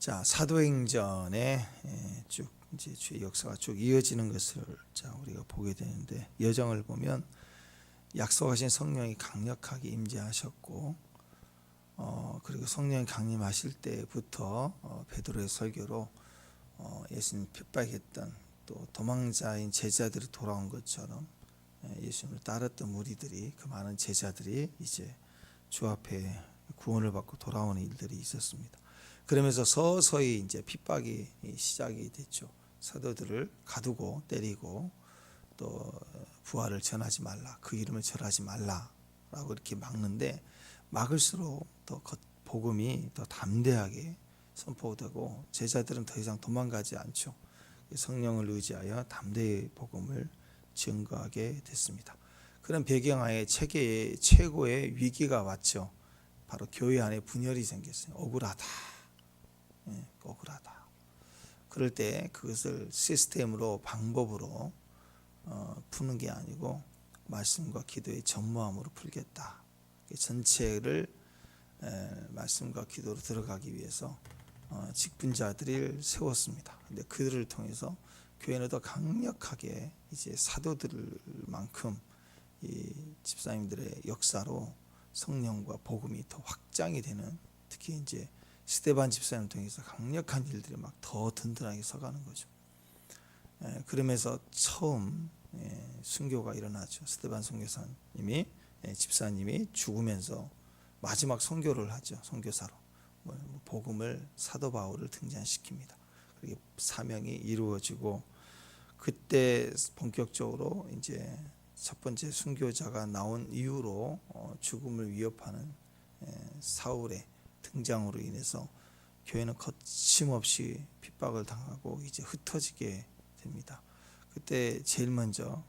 자, 사도행전에 쭉 이제 주의 역사가 쭉 이어지는 것을 우리가 보게 되는데, 여정을 보면 약속하신 성령이 강력하게 임재하셨고, 그리고 성령이 강림하실 때부터 베드로의 설교로 예수님 핍박했던 또 도망자인 제자들이 돌아온 것처럼 예수님을 따랐던 무리들이, 그 많은 제자들이 이제 주 앞에 구원을 받고 돌아오는 일들이 있었습니다. 그러면서 서서히 이제 핍박이 시작이 됐죠. 사도들을 가두고 때리고, 또 부활을 전하지 말라, 그 이름을 절하지 말라라고 이렇게 막는데, 막을수록 더 복음이 더 담대하게 선포되고, 제자들은 더 이상 도망가지 않죠. 성령을 의지하여 담대히 복음을 증거하게 됐습니다. 그런 배경하에 세계의 최고의 위기가 왔죠. 바로 교회 안에 분열이 생겼어요. 억울하다. 억울하다. 그럴 때 그것을 시스템으로, 방법으로 푸는 게 아니고 말씀과 기도의 전무함으로 풀겠다. 전체를 말씀과 기도로 들어가기 위해서 직분자들을 세웠습니다. 근데 그들을 통해서 교회는 더 강력하게 이제 사도들만큼 이 집사님들의 역사로 성령과 복음이 더 확장이 되는, 특히 이제 스데반 집사님을 통해서 강력한 일들이 막 더 든든하게 서가는 거죠. 그러면서 처음 순교가 일어나죠. 스데반 선교사님이, 집사님이 죽으면서 마지막 선교를 하죠. 선교사로 복음을, 사도 바울을 등장시킵니다. 그리고 사명이 이루어지고, 그때 본격적으로 이제 첫 번째 순교자가 나온 이후로 죽음을 위협하는 사울의 등장으로 인해서 교회는 거침없이 핍박을 당하고 이제 흩어지게 됩니다. 그때 제일 먼저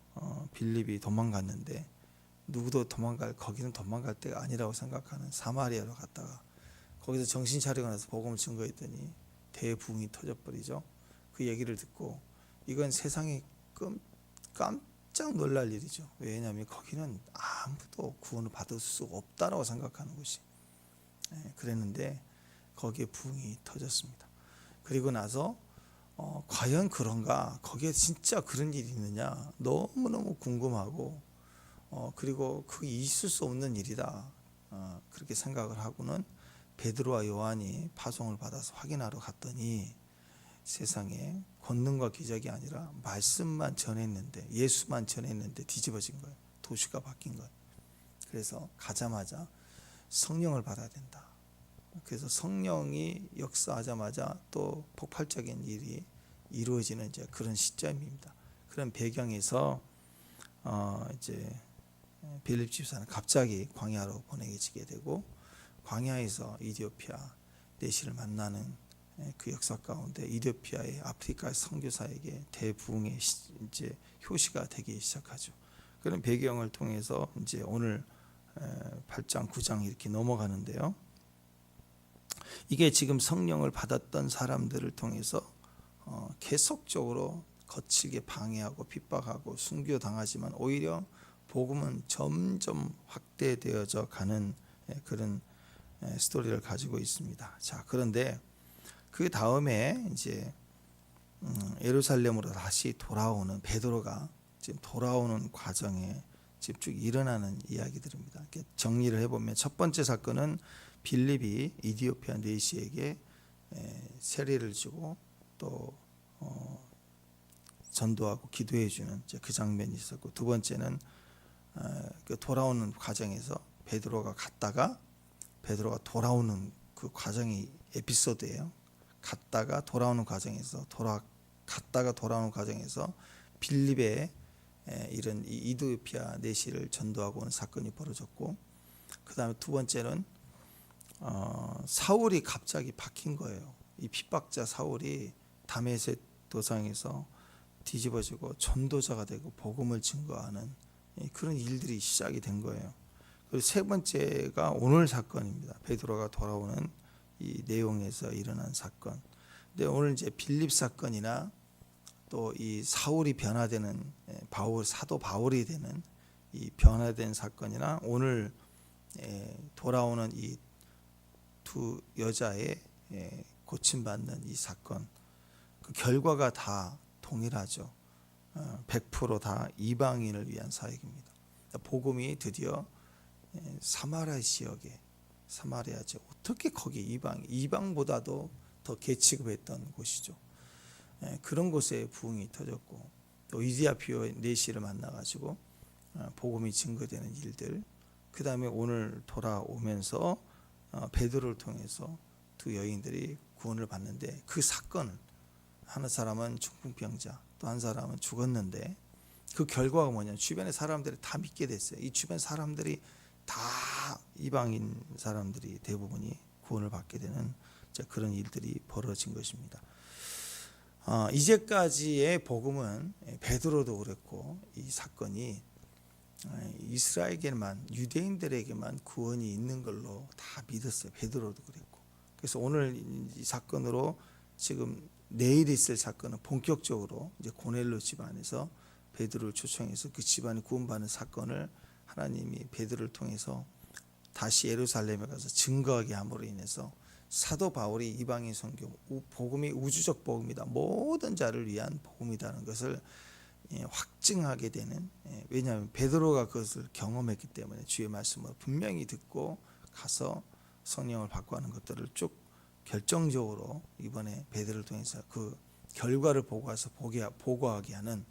빌립이 도망갔는데, 누구도 거기는 도망갈 때가 아니라고 생각하는 사마리아로 갔다가 거기서 정신 차리고 나서 복음을 증거했더니 대부흥이 터져버리죠. 그 얘기를 듣고 이건 세상에 깜짝 놀랄 일이죠. 왜냐하면 거기는 아무도 구원을 받을 수 없다라고 생각하는 곳이. 그랬는데 거기에 부흥이 터졌습니다. 그리고 나서 과연 그런가, 거기에 진짜 그런 일이 있느냐 너무너무 궁금하고, 그리고 그게 있을 수 없는 일이다, 그렇게 생각을 하고는 베드로와 요한이 파송을 받아서 확인하러 갔더니, 세상에 권능과 기적이 아니라 말씀만 전했는데, 예수만 전했는데 뒤집어진 거예요. 도시가 바뀐 거예요. 그래서 가자마자 성령을 받아야 된다. 그래서 성령이 역사하자마자 또 폭발적인 일이 이루어지는 이제 그런 시점입니다. 그런 배경에서 이제 빌립 집사는 갑자기 광야로 보내지게 되고, 광야에서 이디오피아 내시를 만나는 그 역사 가운데 이디오피아의 아프리카 선교사에게 대부흥의 이제 효시가 되기 시작하죠. 그런 배경을 통해서 이제 오늘 8장 9장 이렇게 넘어가는데요. 이게 지금 성령을 받았던 사람들을 통해서 계속적으로 거칠게 방해하고 핍박하고 순교당하지만 오히려 복음은 점점 확대되어져 가는 그런 스토리를 가지고 있습니다. 자, 그런데 그 다음에 이제 예루살렘으로 다시 돌아오는 베드로가 지금 돌아오는 과정에 지금 쭉 일어나는 이야기들입니다. 이렇게 정리를 해보면, 첫 번째 사건은 빌립이 이디오피아 내시에게 세례를 주고 또 전도하고 기도해 주는 그 장면이 있었고, 두 번째는 그 돌아오는 과정에서 베드로가 돌아오는 그 과정이 에피소드예요. 갔다가 돌아오는 과정에서 빌립의 이런 이디오피아 내시를 전도하고 온 사건이 벌어졌고, 그 다음에 두 번째는 사울이 갑자기 바뀐 거예요. 이 핍박자 사울이 다메섹 도상에서 뒤집어지고 전도자가 되고 복음을 증거하는 그런 일들이 시작이 된 거예요. 그리고 세 번째가 오늘 사건입니다. 베드로가 돌아오는 이 내용에서 일어난 사건. 근데 오늘 이제 빌립 사건이나 또 이 사울이 변화되는 사도 바울이 되는 이 변화된 사건이나, 오늘 돌아오는 이 두 여자의 고침받는 이 사건, 그 결과가 다 동일하죠. 100%다 이방인을 위한 사역입니다. 복음이 드디어 사마리아 지역에, 사마리아죠. 어떻게 거기 이방보다도 더 계취급했던 곳이죠. 그런 곳에 부흥이 터졌고, 또 이디아피오 네시를 만나가지고 복음이 증거되는 일들, 그 다음에 오늘 돌아오면서 베드로를 통해서 두 여인들이 구원을 받는데, 그 사건을, 한 사람은 중풍병자, 또 한 사람은 죽었는데 그 결과가 뭐냐면 주변의 사람들이 다 믿게 됐어요. 이 주변 사람들이 다 이방인 사람들이 대부분이 구원을 받게 되는 그런 일들이 벌어진 것입니다. 이제까지의 복음은 베드로도 그랬고, 이 사건이 이스라엘에게만, 유대인들에게만 구원이 있는 걸로 다 믿었어요. 베드로도 그랬고. 그래서 오늘 이 사건으로 지금 내일 있을 사건은 본격적으로 이제 고넬료 집안에서 베드로를 초청해서 그 집안이 구원받는 사건을 하나님이 베드로를 통해서 다시 예루살렘에 가서 증거하게 함으로 인해서 사도 바울이 이방인 선교, 복음이 우주적 복음이다, 모든 자를 위한 복음이라는 것을 확증하게 되는, 왜냐하면 베드로가 그것을 경험했기 때문에 주의 말씀을 분명히 듣고 가서 성령을 받고 하는 것들을 쭉 결정적으로 이번에 베드로를 통해서 그 결과를 보고와서 보고하게 하는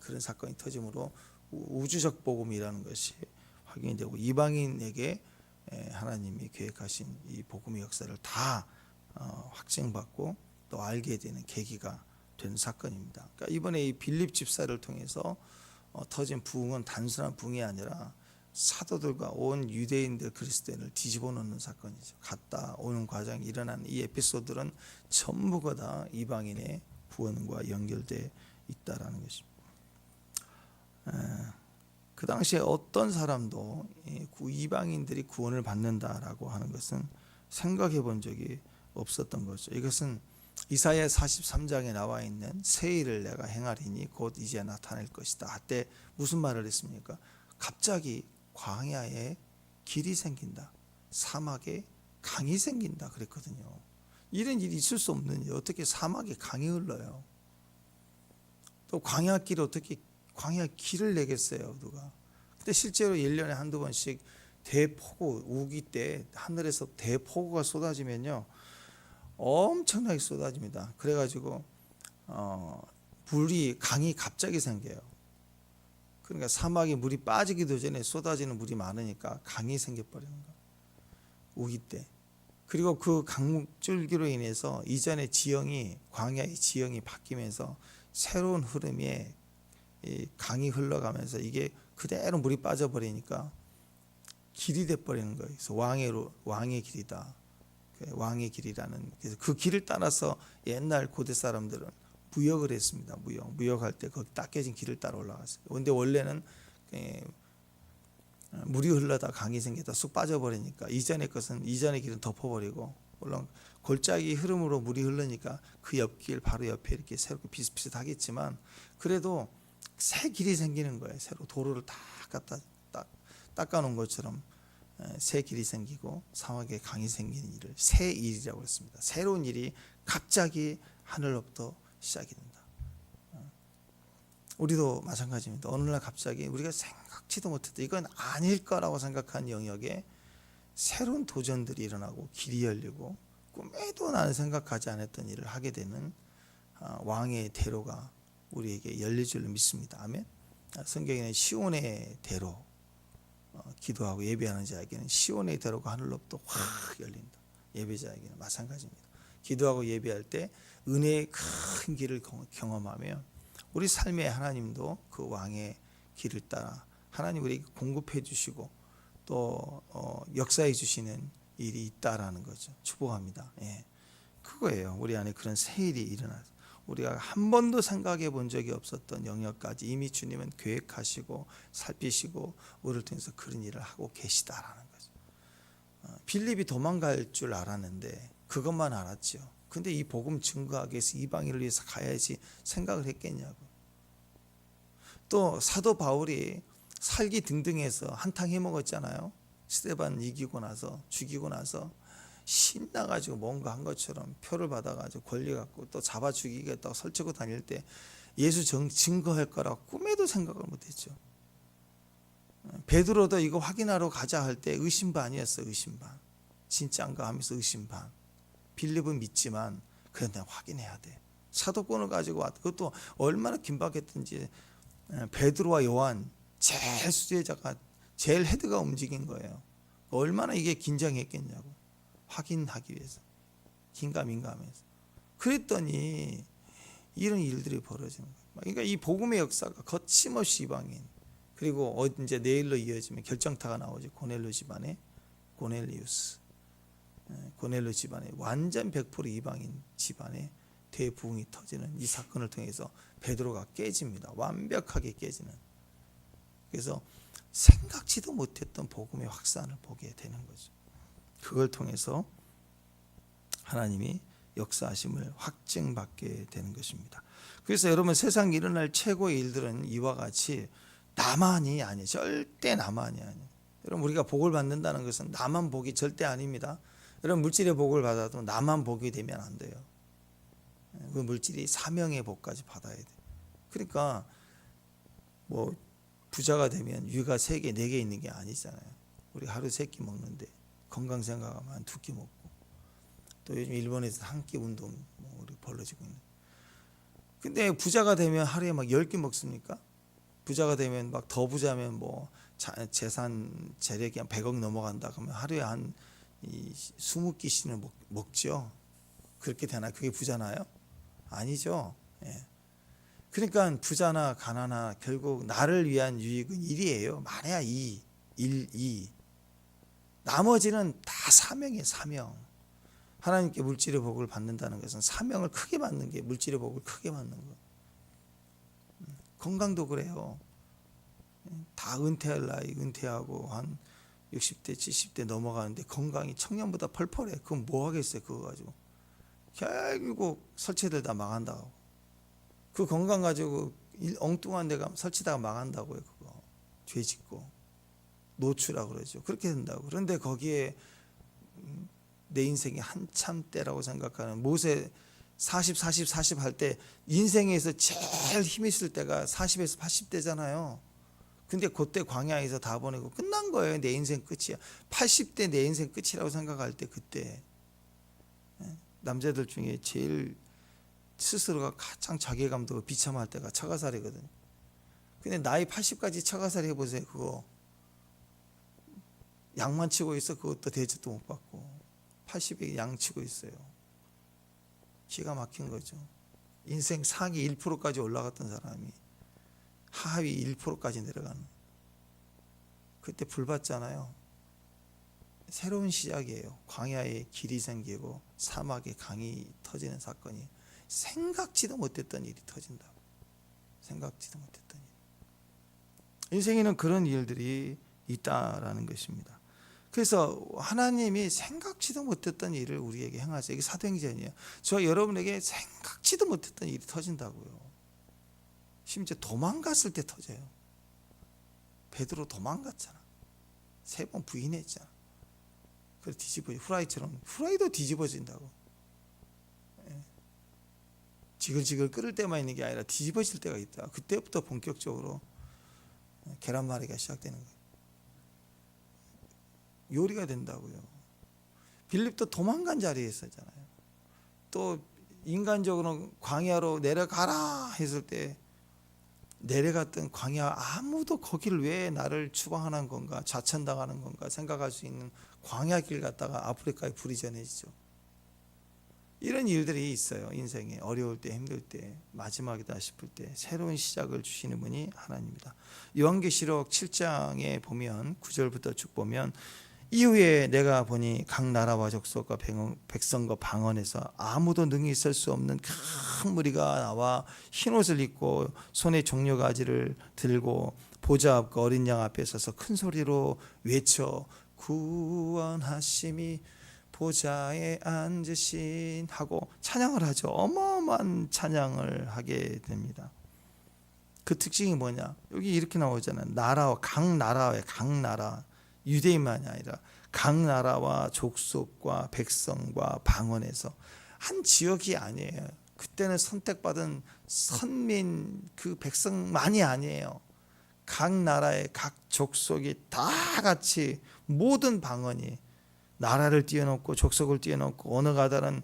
그런 사건이 터짐으로 우주적 복음이라는 것이 확인이 되고, 이방인에게 하나님이 계획하신 이 복음의 역사를 다 확증받고 또 알게 되는 계기가 된 사건입니다. 그러니까 이번에 이 빌립 집사를 통해서 터진 부흥은 단순한 부흥이 아니라 사도들과 온 유대인들 그리스도인을 뒤집어 놓는 사건이죠. 갔다 오는 과정이 일어난 이 에피소드는 전부가 다 이방인의 구원과 연결되어 있다라는 것입니다. 그 당시에 어떤 사람도 이방인들이 구원을 받는다라고 하는 것은 생각해 본 적이 없었던 거죠. 이것은 이사야 43장에 나와 있는 새 일을 내가 행하리니 곧 이제 나타날 것이다. 그때 무슨 말을 했습니까? 갑자기 광야에 길이 생긴다, 사막에 강이 생긴다 그랬거든요. 이런 일이 있을 수 없는 일, 어떻게 사막에 강이 흘러요? 또 광야길에 어떻게 광야길을 내겠어요, 누가? 근데 실제로 1년에 한두 번씩 대폭우, 우기 때 하늘에서 대폭우가 쏟아지면요, 엄청나게 쏟아집니다. 그래가지고 강이 갑자기 생겨요. 그러니까 사막에 물이 빠지기도 전에 쏟아지는 물이 많으니까 강이 생겨버리는 거예요, 우기 때. 그리고 그 강물줄기로 인해서 이전의 지형이, 광야의 지형이 바뀌면서 새로운 흐름에 이 강이 흘러가면서 이게 그대로 물이 빠져버리니까 길이 돼버리는 거예요. 그래서 왕의 길이다, 왕의 길이라는. 그래서 그 길을 따라서 옛날 고대 사람들은 무역을 했습니다. 무역할 때 거기 닦여진 길을 따라 올라갔어요. 그런데 원래는 물이 흘러다 강이 생기다 쑥 빠져버리니까 이전의 길은 덮어버리고, 물론 골짜기 흐름으로 물이 흐르니까 그 옆길 바로 옆에 이렇게 새롭게 비슷비슷하겠지만 그래도 새 길이 생기는 거예요. 새로 도로를 다 닦아놓은 것처럼 새 길이 생기고 사막에 강이 생기는 일을 새 일이라고 했습니다. 새로운 일이 갑자기 하늘로부터 시작이 된다. 우리도 마찬가지입니다. 어느 날 갑자기 우리가 생각지도 못했던, 이건 아닐 거라고 생각한 영역에 새로운 도전들이 일어나고 길이 열리고 꿈에도 나는 생각하지 않았던 일을 하게 되는 왕의 대로가 우리에게 열릴 줄로 믿습니다. 아멘. 성경에는 시온의 대로, 기도하고 예배하는 자에게는 시온의 대로가 하늘로부터 확 열린다. 예배자에게는 마찬가지입니다. 기도하고 예배할 때 은혜의 큰 길을 경험하며 우리 삶에 하나님도 그 왕의 길을 따라 하나님 우리에게 공급해 주시고 또 역사해 주시는 일이 있다라는 거죠. 축복합니다. 그거예요. 우리 안에 그런 새 일이 일어나서 우리가 한 번도 생각해 본 적이 없었던 영역까지 이미 주님은 계획하시고 살피시고 우리를 통해서 그런 일을 하고 계시다라는 거죠. 빌립이 도망갈 줄 알았는데 그것만 알았죠. 근데 이 복음 증거하기 위해서 이방인을 위해서 가야지 생각을 했겠냐고. 또 사도 바울이 살기 등등해서 한탕 해먹었잖아요. 스데반 이기고 나서, 죽이고 나서 신나가지고 뭔가 한 것처럼 표를 받아가지고 권리 갖고 또 잡아 죽이겠다고 설치고 다닐 때 예수 증거할 거라고 꿈에도 생각을 못했죠. 베드로도 이거 확인하러 가자 할 때 의심 반이었어. 의심 반. 진짜인가 하면서 의심 반. 빌립은 믿지만 그런데 확인해야 돼. 사도권을 가지고 왔다. 그것도 얼마나 긴박했던지. 베드로와 요한 제일 수제자가 제일 헤드가 움직인 거예요. 얼마나 이게 긴장했겠냐고. 확인하기 위해서. 긴가민가하면서. 그랬더니 이런 일들이 벌어지는 거예요. 그러니까 이 복음의 역사가 거침없이 이방인, 그리고 이제 내일로 이어지면 결정타가 나오죠. 고넬료 집안의 고넬리우스, 고넬료 집안의 완전 100% 이방인 집안의 대부흥이 터지는 이 사건을 통해서 베드로가 깨집니다. 완벽하게 깨지는. 그래서 생각지도 못했던 복음의 확산을 보게 되는 거죠. 그걸 통해서 하나님이 역사하심을 확증받게 되는 것입니다. 그래서 여러분, 세상에 일어날 최고의 일들은 이와 같이 나만이 아니에요. 절대 나만이 아니에요. 여러분, 우리가 복을 받는다는 것은 나만 복이 절대 아닙니다. 여러분, 물질의 복을 받아도 나만 복이 되면 안 돼요. 그 물질이 사명의 복까지 받아야 돼요. 그러니까 뭐 부자가 되면 위가 3개, 4개 있는 게 아니잖아요. 우리 하루 3끼 먹는데 건강 생각하면 한 2끼 먹고, 또 요즘 일본에서 한 끼 운동 우리 벌어지고 있는. 근데 부자가 되면 하루에 막 10끼 먹습니까? 부자가 되면 막 더 부자면 뭐 재산 재력이 한 100억 넘어간다 그러면 하루에 한 20끼씩은 먹죠. 그렇게 되나? 그게 부자나요? 아니죠. 예. 그러니까 부자나 가난하나 결국 나를 위한 유익은 일이에요. 말해야 이. 나머지는 다 사명이에요. 사명. 하나님께 물질의 복을 받는다는 것은 사명을 크게 받는 게, 물질의 복을 크게 받는 거. 건강도 그래요. 다 은퇴할 나이, 은퇴하고 한 60대 70대 넘어가는데 건강이 청년보다 펄펄해. 그건 뭐 하겠어요. 그거 가지고 결국 설치들 다 망한다고. 그 건강 가지고 엉뚱한 데 가면 설치다가 망한다고요. 그거 죄 짓고 노출하고 그러죠. 그렇게 된다고. 그런데 거기에 내 인생이 한참 때라고 생각하는 모세 40 할 때 인생에서 제일 힘 있을 때가 40에서 80대잖아요. 근데 그때 광야에서 다 보내고 끝난 거예요. 내 인생 끝이야. 80대 내 인생 끝이라고 생각할 때, 그때 남자들 중에 제일 스스로가 가장 자괴감도 비참할 때가 처가살이거든요. 근데 나이 80까지 처가살이 해보세요. 그거 양만 치고 있어. 그것도 대접도 못 받고 80에 양 치고 있어요. 기가 막힌 거죠. 인생 상위 1%까지 올라갔던 사람이 하위 1%까지 내려가는. 그때 불 받잖아요. 새로운 시작이에요. 광야에 길이 생기고 사막에 강이 터지는 사건이 생각지도 못했던 일이 터진다고. 생각지도 못했던 일. 인생에는 그런 일들이 있다라는 것입니다. 그래서 하나님이 생각지도 못했던 일을 우리에게 행하세요. 이게 사도행전이에요. 저와 여러분에게 생각지도 못했던 일이 터진다고요. 심지어 도망갔을 때 터져요. 베드로 도망갔잖아. 3번 부인했잖아. 그래서 후라이도 뒤집어진다고. 지글지글 끓을 때만 있는 게 아니라 뒤집어질 때가 있다. 그때부터 본격적으로 계란말이가 시작되는 거예요. 요리가 된다고요. 빌립도 도망간 자리에 있었잖아요. 또 인간적으로 광야로 내려가라 했을 때 내려갔던 광야, 아무도 거기를 왜 나를 추방하는 건가, 좌천당하는 건가 생각할 수 있는 광야길 갔다가 아프리카에 불이 전해지죠. 이런 일들이 있어요. 인생에 어려울 때, 힘들 때, 마지막이다 싶을 때 새로운 시작을 주시는 분이 하나님입니다. 요한계시록 7장에 보면 9절부터 쭉 보면, 이후에 내가 보니 각 나라와 족속과 백성과 방언에서 아무도 능히 있을 수 없는 큰 무리가 나와 흰옷을 입고 손에 종려가지를 들고 보좌 앞과 어린 양 앞에 서서 큰 소리로 외쳐 구원하심이 보좌에 앉으신 하고 찬양을 하죠. 어마어마한 찬양을 하게 됩니다. 그 특징이 뭐냐? 여기 이렇게 나오잖아요. 나라와 각 나라의 각 나라, 유대인만이 아니라 각 나라와 족속과 백성과 방언에서 한 지역이 아니에요. 그때는 선택받은 선민 그 백성만이 아니에요. 각 나라의 각 족속이 다 같이 모든 방언이 나라를 뛰어넘고 족속을 뛰어넘고 언어가 다른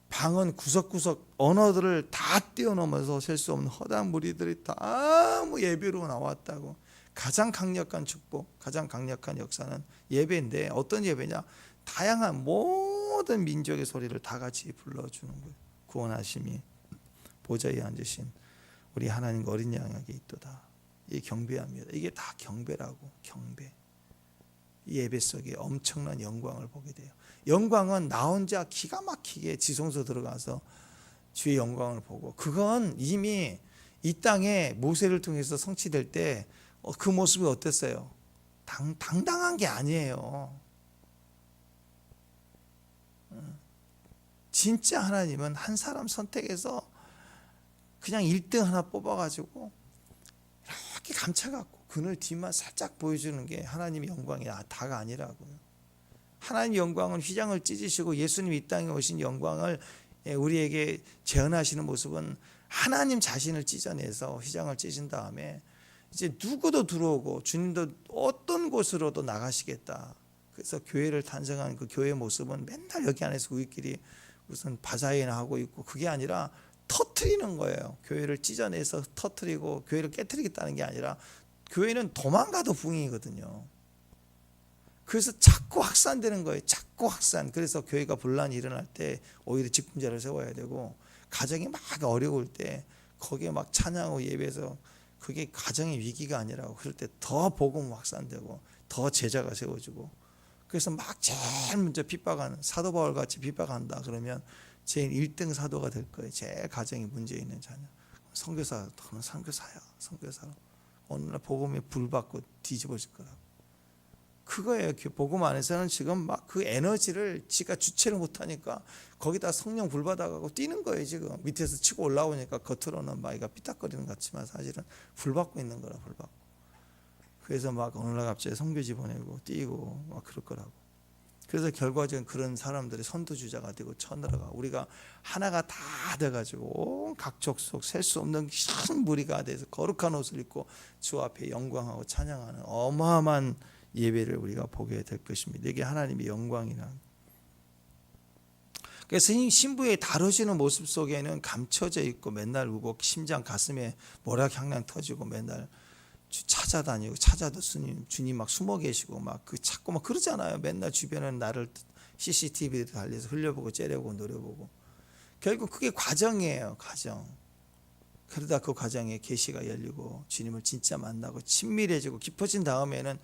방언 구석구석 언어들을 다 뛰어넘어서 셀 수 없는 허다한 무리들이 다 예배로 나왔다고. 가장 강력한 축복, 가장 강력한 역사는 예배인데 어떤 예배냐? 다양한 모든 민족의 소리를 다 같이 불러주는 거예요. 구원하심이 보좌에 앉으신 우리 하나님과 어린 양에게 있도다. 이 경배합니다. 이게 다 경배라고. 경배. 이 예배 속에 엄청난 영광을 보게 돼요. 영광은 나 혼자 기가 막히게 지성소 들어가서 주의 영광을 보고, 그건 이미 이 땅에 모세를 통해서 성취될 때 그 모습이 어땠어요? 당당한 게 아니에요. 진짜 하나님은 한 사람 선택해서 그냥 1등 하나 뽑아가지고 이렇게 감춰갖고 그늘 뒤만 살짝 보여주는 게 하나님의 영광이 다가 아니라고요. 하나님의 영광은 휘장을 찢으시고 예수님이 이 땅에 오신 영광을 우리에게 재현하시는 모습은 하나님 자신을 찢어내서 휘장을 찢은 다음에 이제 누구도 들어오고 주님도 어떤 곳으로도 나가시겠다. 그래서 교회를 탄생한 그 교회의 모습은 맨날 여기 안에서 우리끼리 무슨 바자회나 하고 있고, 그게 아니라 터트리는 거예요. 교회를 찢어내서 터트리고 교회를 깨트리겠다는 게 아니라 교회는 도망가도 붕이거든요. 그래서 자꾸 확산되는 거예요. 자꾸 확산. 그래서 교회가 분란이 일어날 때 오히려 직분자를 세워야 되고, 가정이 막 어려울 때 거기에 막 찬양하고 예배해서 그게 가정의 위기가 아니라고. 그럴 때 더 복음 확산되고 더 제자가 세워지고. 그래서 막 제일 먼저 핍박하는 사도 바울 같이 핍박한다 그러면 제일 1등 사도가 될 거예요. 제일 가정에 문제 있는 자녀. 선교사, 너는 선교사야. 선교사로 어느 날 복음에 불 받고 뒤집어질 거라고. 그거예요. 복음 안에서는 지금 막 그 에너지를 지가 주체를 못하니까 거기다 성령 불 받아가고 뛰는 거예요. 지금 밑에서 치고 올라오니까 겉으로는 막 이가 삐딱거리는 것 같지만 사실은 불 받고 있는 거라. 불 받고. 그래서 막 어느 날 갑자기 선교지 보내고 뛰고 막 그럴 거라고. 그래서 결과적으로 그런 사람들이 선두주자가 되고 쳐들어가. 우리가 하나가 다 돼가지고 각 족속 셀 수 없는 큰 무리가 돼서 거룩한 옷을 입고 주 앞에 영광하고 찬양하는 어마어마한 예배를 우리가 보게 될 것입니다. 이게 하나님의 영광이나. 그래서 신부의 다루시는 모습 속에는 감춰져 있고 맨날 우고 심장 가슴에 모락향량 터지고 맨날 찾아다니고 찾아도 주님 막 숨어 계시고 막 그 찾고 막 그러잖아요. 맨날 주변에 나를 CCTV를 달려서 흘려보고 째려보고 노려보고. 결국 그게 과정이에요. 과정. 그러다 그 과정에 계시가 열리고 주님을 진짜 만나고 친밀해지고 깊어진 다음에는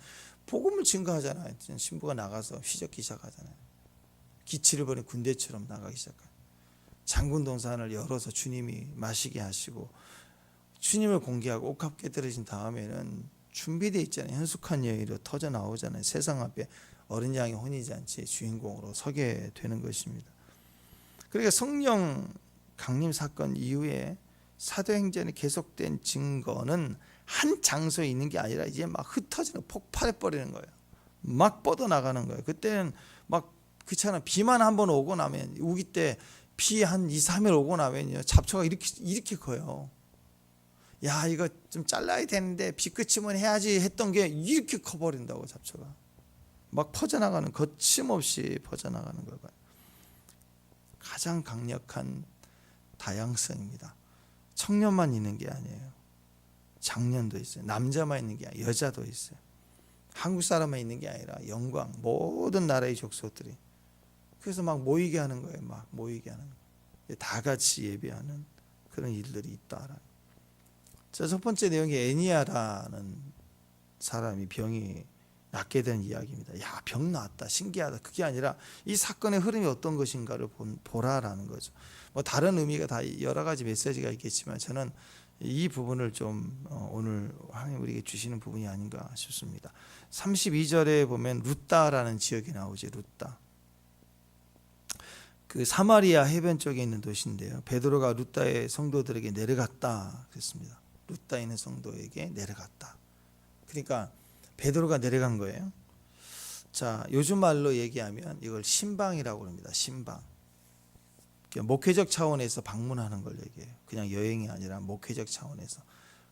복음을 증거하잖아요. 신부가 나가서 휘젓기 시작하잖아요. 기치를 버린 군대처럼 나가기 시작해요. 장군 동산을 열어서 주님이 마시게 하시고 주님을 공개하고 옥합 깨뜨려진 다음에는 준비되어 있잖아요. 현숙한 여인으로 터져 나오잖아요. 세상 앞에 어린 양의 혼인잔치의 주인공으로 서게 되는 것입니다. 그러니까 성령 강림 사건 이후에 사도행전에 계속된 증거는 한 장소에 있는 게 아니라 이제 막 흩어지는, 폭발해 버리는 거예요. 막 뻗어나가는 거예요. 그때는 막 그렇잖아요. 비만 한번 오고 나면, 우기 때 비 한 2, 3일 오고 나면요, 잡초가 이렇게 커요. 야, 이거 좀 잘라야 되는데 비 그치면 해야지 했던 게 이렇게 커버린다고. 잡초가 막 퍼져나가는, 거침없이 퍼져나가는 걸 봐요. 가장 강력한 다양성입니다. 청년만 있는 게 아니에요. 장년도 있어요. 남자만 있는 게 아니라 여자도 있어요. 한국 사람만 있는 게 아니라 영광, 모든 나라의 족속들이. 그래서 막 모이게 하는 거예요. 막 모이게 하는 거예요. 다 같이 예배하는 그런 일들이 있다라는. 자, 첫 번째 내용이 애니아라는 사람이 병이 낫게 된 이야기입니다. 야, 병 나았다, 신기하다. 그게 아니라 이 사건의 흐름이 어떤 것인가를 보라라는 거죠. 뭐 다른 의미가 다 여러 가지 메시지가 있겠지만 저는 이 부분을 좀 오늘 하나님 우리에게 주시는 부분이 아닌가 싶습니다. 32절에 보면 루따라는 지역이 나오지. 루따. 그 사마리아 해변 쪽에 있는 도시인데요. 베드로가 루따의 성도들에게 내려갔다 그랬습니다. 루따에 있는 성도에게 내려갔다. 그러니까 베드로가 내려간 거예요. 자, 요즘 말로 얘기하면 이걸 신방이라고 합니다. 신방. 목회적 차원에서 방문하는 걸 얘기해요. 그냥 여행이 아니라 목회적 차원에서.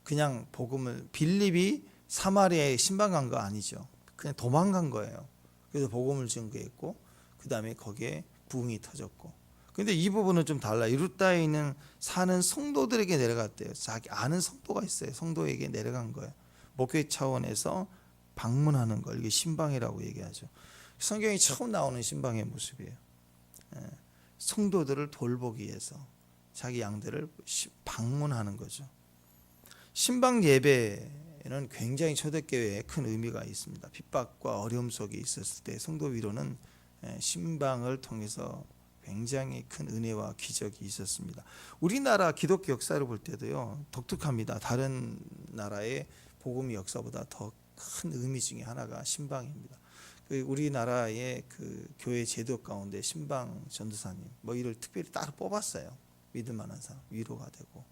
그냥 복음을, 빌립이 사마리아에 신방 간 거 아니죠. 그냥 도망간 거예요. 그래서 복음을 증거했고 그 다음에 거기에 부흥이 터졌고. 근데 이 부분은 좀 달라요. 루다에 있는 사는 성도들에게 내려갔대요. 자기 아는 성도가 있어요. 성도에게 내려간 거예요. 목회 차원에서 방문하는 걸, 이게 신방이라고 얘기하죠. 성경이 처음 나오는 신방의 모습이에요. 성도들을 돌보기 위해서 자기 양들을 방문하는 거죠. 신방 예배는 굉장히 초대교회에 큰 의미가 있습니다. 핍박과 어려움 속에 있었을 때 성도 위로는 신방을 통해서 굉장히 큰 은혜와 기적이 있었습니다. 우리나라 기독교 역사를 볼 때도요, 독특합니다. 다른 나라의 복음의 역사보다 더 큰 의미 중에 하나가 신방입니다. 우리나라의 그 교회 제도 가운데 신방 전도사님 뭐 이를 특별히 따로 뽑았어요. 믿을 만한 사람, 위로가 되고.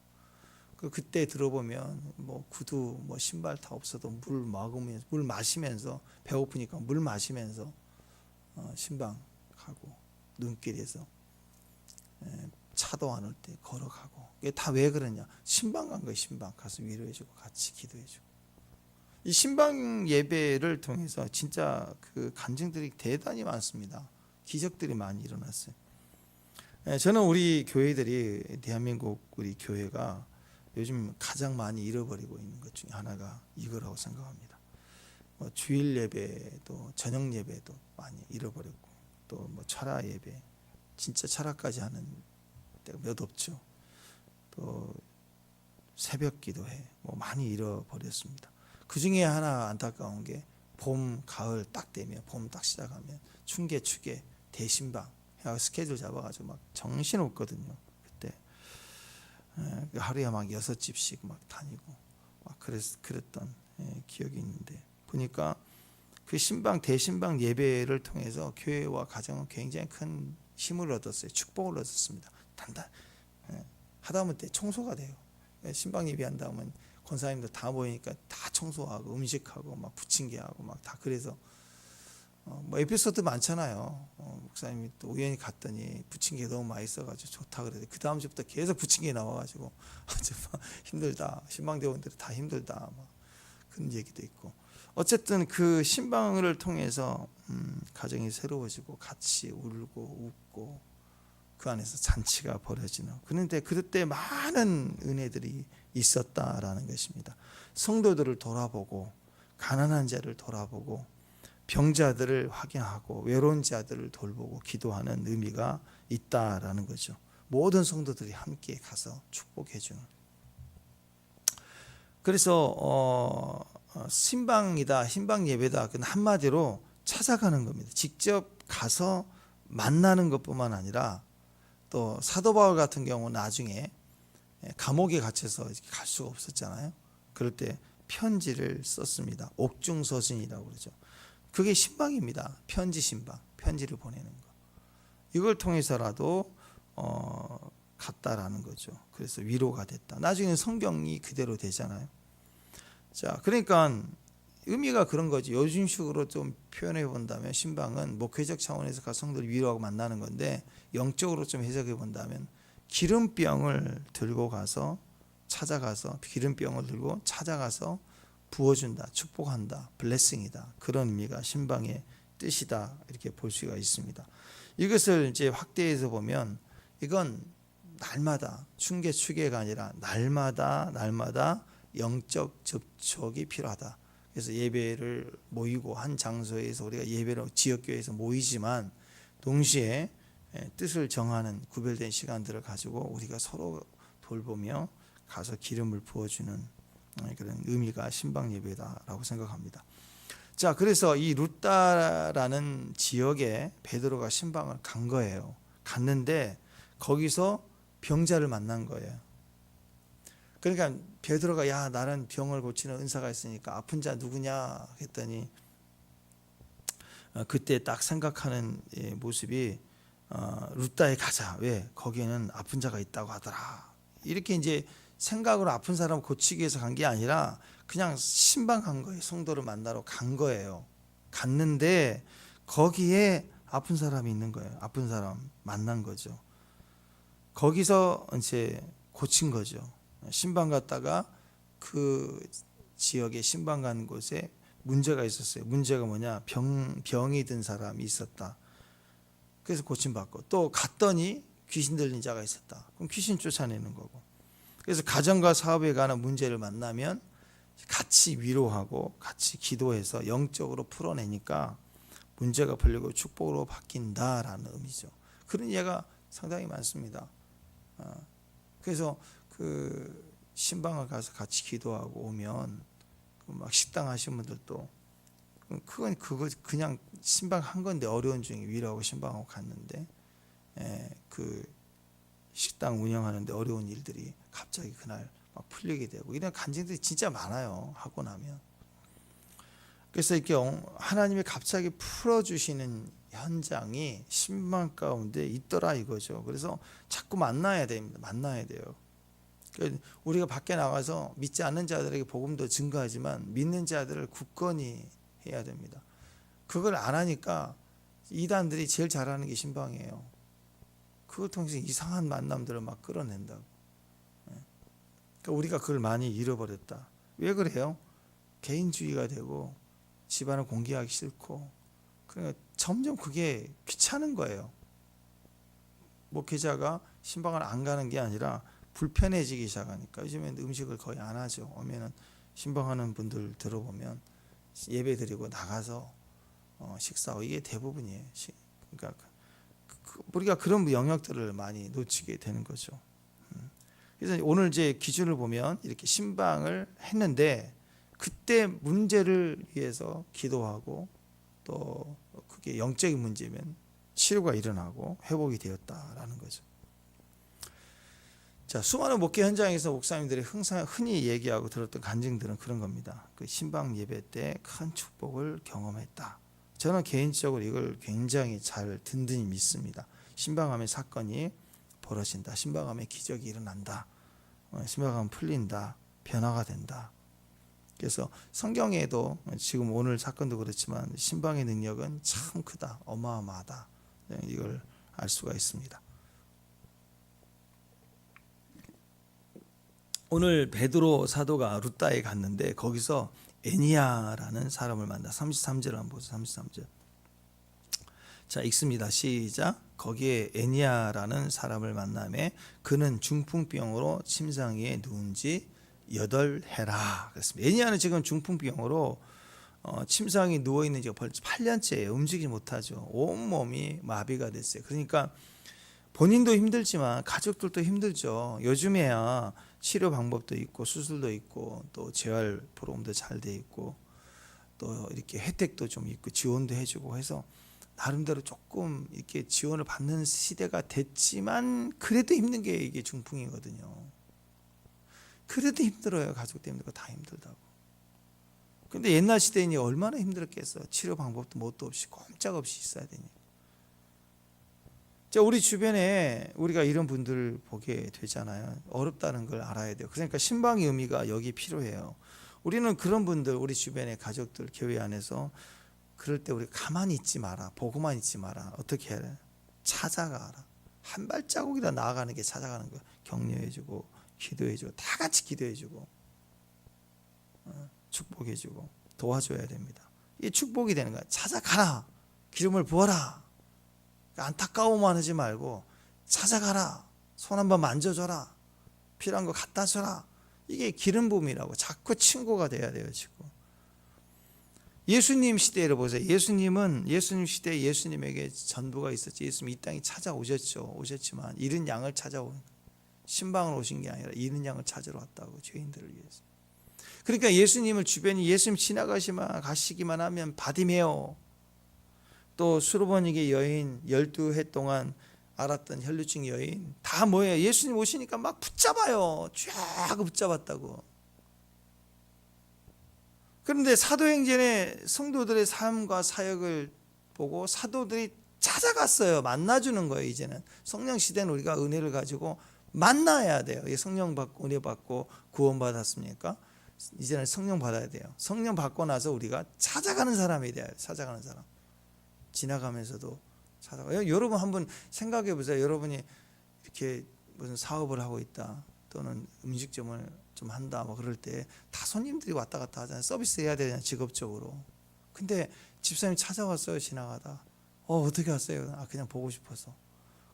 그때 들어보면 뭐 구두 뭐 신발 다 없어도 물 마시면서 배고프니까 물 마시면서 신방하고, 눈길에서 차도 안 올 때 걸어가고. 이게 다 왜 그러냐? 신방 간 거예요. 신방 가서 위로해주고 같이 기도해주고. 이 신방 예배를 통해서 진짜 그 간증들이 대단히 많습니다. 기적들이 많이 일어났어요. 저는 우리 교회들이, 대한민국 우리 교회가 요즘 가장 많이 잃어버리고 있는 것 중에 하나가 이거라고 생각합니다. 주일 예배도, 저녁 예배도 많이 잃어버렸고, 또 뭐 철야 예배, 진짜 철야까지 하는 때가 몇 없죠. 또 새벽 기도회 뭐 많이 잃어버렸습니다. 그 중에 하나 안타까운 게 봄, 가을 딱 되면, 봄 딱 시작하면 춘계, 추계, 대신방 스케줄 잡아가지고 막 정신 없거든요. 그때 하루에 막 6집씩 막 다니고 막 그랬던 기억이 있는데, 보니까 그 신방, 대신방 예배를 통해서 교회와 가정은 굉장히 큰 힘을 얻었어요. 축복을 얻었습니다. 단단 하다못해 청소가 돼요. 신방 예배 한다면 권사님들 다 모이니까 다 청소하고 음식하고 막 부침개하고 막 다. 그래서 뭐 에피소드 많잖아요. 목사님이 또 우연히 갔더니 부침개 너무 맛있어가지고 좋다 그래서 그 다음 주부터 계속 부침개 나와가지고 정말 힘들다, 신방대원들이 다 힘들다, 막 그런 얘기도 있고. 어쨌든 그 신방을 통해서 가정이 새로워지고 같이 울고 웃고 그 안에서 잔치가 벌어지는. 그런데 그때 많은 은혜들이 있었다라는 것입니다. 성도들을 돌아보고, 가난한 자를 돌아보고, 병자들을 확인하고, 외로운 자들을 돌보고 기도하는 의미가 있다라는 거죠. 모든 성도들이 함께 가서 축복해 주는. 그래서 신방이다, 신방 예배다, 그건 한마디로 찾아가는 겁니다. 직접 가서 만나는 것뿐만 아니라, 또 사도 바울 같은 경우 나중에 감옥에 갇혀서 갈 수가 없었잖아요. 그럴 때 편지를 썼습니다. 옥중서신이라고 그러죠. 그게 신방입니다. 편지 신방, 편지를 보내는 거. 이걸 통해서라도 갔다라는 거죠. 그래서 위로가 됐다. 나중에는 성경이 그대로 되잖아요. 자, 그러니까 의미가 그런 거지. 요즘식으로 좀 표현해 본다면 신방은 목회적 차원에서 가성들을 위로하고 만나는 건데, 영적으로 좀 해석해 본다면 기름병을 들고 가서 찾아가서, 기름병을 들고 찾아가서 부어준다, 축복한다, 블레싱이다, 그런 의미가 신방의 뜻이다, 이렇게 볼 수가 있습니다. 이것을 이제 확대해서 보면 이건 날마다, 춘계 추계가 아니라 날마다 영적 접촉이 필요하다. 그래서 예배를 모이고 한 장소에서 우리가 예배로 지역교회에서 모이지만 동시에 뜻을 정하는 구별된 시간들을 가지고 우리가 서로 돌보며 가서 기름을 부어주는 그런 의미가 신방 예배다라고 생각합니다. 자, 그래서 이 루다라는 지역에 베드로가 신방을 간 거예요. 갔는데 거기서 병자를 만난 거예요. 그러니까 베드로가, 야, 나는 병을 고치는 은사가 있으니까 아픈 자 누구냐 했더니 그때 딱 생각하는 모습이 루다에 가자. 왜? 거기에는 아픈 자가 있다고 하더라. 이렇게 이제 생각으로 아픈 사람을 고치기 위해서 간 게 아니라 그냥 신방 간 거예요. 성도를 만나러 간 거예요. 갔는데 거기에 아픈 사람이 있는 거예요. 아픈 사람 만난 거죠. 거기서 이제 고친 거죠. 신방 갔다가 그 지역에 신방 간 곳에 문제가 있었어요. 문제가 뭐냐? 병이 든 사람이 있었다. 그래서 고침받고, 또 갔더니 귀신 들린 자가 있었다. 그럼 귀신 쫓아내는 거고. 그래서 가정과 사업에 관한 문제를 만나면 같이 위로하고 같이 기도해서 영적으로 풀어내니까 문제가 풀리고 축복으로 바뀐다라는 의미죠. 그런 예가 상당히 많습니다. 그래서 그 신방을 가서 같이 기도하고 오면 막 식당 하신 분들도 그거 그냥 신방 한 건데 어려운 중에 위로하고 신방하고 갔는데 그 식당 운영하는데 어려운 일들이 갑자기 그날 막 풀리게 되고 이런 간증들이 진짜 많아요. 하고 나면. 그래서 이렇게 하나님이 갑자기 풀어주시는 현장이 신방 가운데 있더라 이거죠. 그래서 자꾸 만나야 됩니다. 만나야 돼요. 우리가 밖에 나가서 믿지 않는 자들에게 복음도 증거하지만 믿는 자들을 굳건히 해야 됩니다. 그걸 안 하니까 이단들이 제일 잘하는 게 신방이에요. 그걸 통해서 이상한 만남들을 막 끌어낸다고. 그러니까 우리가 그걸 많이 잃어버렸다. 왜 그래요? 개인주의가 되고 집안을 공개하기 싫고, 그러니까 점점 그게 귀찮은 거예요. 목회자가 신방을 안 가는 게 아니라 불편해지기 시작하니까 요즘엔 음식을 거의 안 하죠. 오면은 신방하는 분들 들어보면 예배 드리고 나가서 식사하고 이게 대부분이에요. 그러니까 우리가 그런 영역들을 많이 놓치게 되는 거죠. 그래서 오늘 이제 기준을 보면 이렇게 신방을 했는데 그때 문제를 위해서 기도하고 또 그게 영적인 문제면 치료가 일어나고 회복이 되었다라는 거죠. 자, 수많은 목회 현장에서 목사님들이 흔히 얘기하고 들었던 간증들은 그런 겁니다. 그 신방 예배 때 큰 축복을 경험했다. 저는 개인적으로 이걸 굉장히 잘 든든히 믿습니다. 신방하면 사건이 벌어진다. 신방하면 기적이 일어난다. 신방하면 풀린다. 변화가 된다. 그래서 성경에도 지금 오늘 사건도 그렇지만 신방의 능력은 참 크다. 어마어마하다. 이걸 알 수가 있습니다. 오늘 베드로 사도가 루다에 갔는데 거기서 애니야라는 사람을 만나. 33절 한번 보세요. 33절. 자, 읽습니다. 시작. 거기에 애니야라는 사람을 만나매 그는 중풍병으로 침상 위에 누운 지 8해라. 그랬습니다. 애니야는 지금 중풍병으로 침상에 누워 있는 지가 벌써 8년째예요. 움직이지 못하죠. 온 몸이 마비가 됐어요. 그러니까 본인도 힘들지만 가족들도 힘들죠. 요즘에야 치료 방법도 있고 수술도 있고 또 재활 프로그램도 잘 돼 있고 또 이렇게 혜택도 좀 있고 지원도 해주고 해서 나름대로 조금 이렇게 지원을 받는 시대가 됐지만 그래도 힘든 게 이게 중풍이거든요. 그래도 힘들어요. 가족도 힘들고 다 힘들다고. 근데 옛날 시대인이 얼마나 힘들었겠어요. 치료 방법도 뭣도 없이 꼼짝없이 있어야 되니까. 자, 우리 주변에 우리가 이런 분들 보게 되잖아요. 어렵다는 걸 알아야 돼요. 그러니까 신방의 의미가 여기 필요해요. 우리는 그런 분들, 우리 주변의 가족들, 교회 안에서 그럴 때 우리 가만히 있지 마라. 보고만 있지 마라. 어떻게 해야 돼? 찾아가라. 한 발자국이라 나아가는 게 찾아가는 거야. 격려해주고 기도해주고 다 같이 기도해주고 축복해주고 도와줘야 됩니다. 이게 축복이 되는 거야. 찾아가라. 기름을 부어라. 안타까워만 하지 말고 찾아가라. 손 한번 만져줘라. 필요한 거 갖다 줘라. 이게 기름 부음이라고. 자꾸 친구가 돼야 돼요. 지금 예수님 시대를 보세요. 예수님 시대에 예수님에게 전부가 있었지. 예수님 이 땅에 찾아오셨죠. 오셨지만 잃은 양을 찾아온, 신방을 오신 게 아니라 잃은 양을 찾으러 왔다고. 죄인들을 위해서. 그러니까 예수님을 주변이 예수님 지나가시만 가시기만 하면 바디메오, 또 수르보니게 여인, 12해 동안 앓았던 혈루증 여인 다 뭐예요? 예수님 오시니까 막 붙잡아요. 쫙 붙잡았다고. 그런데 사도행전의 성도들의 삶과 사역을 보고 사도들이 찾아갔어요. 만나주는 거예요. 이제는 성령 시대는 우리가 은혜를 가지고 만나야 돼요. 성령 받고 은혜 받고 구원 받았습니까? 이제는 성령 받아야 돼요. 성령 받고 나서 우리가 찾아가는 사람이 돼요. 찾아가는 사람. 지나가면서도 찾아가. 여러분 한번 생각해 보세요. 여러분이 이렇게 무슨 사업을 하고 있다, 또는 음식점을 좀 한다, 뭐 그럴 때 다 손님들이 왔다 갔다 하잖아요. 서비스 해야 되잖아요, 직업적으로. 근데 집사님 찾아왔어요, 지나가다. 어떻게 왔어요? 그냥 보고 싶어서.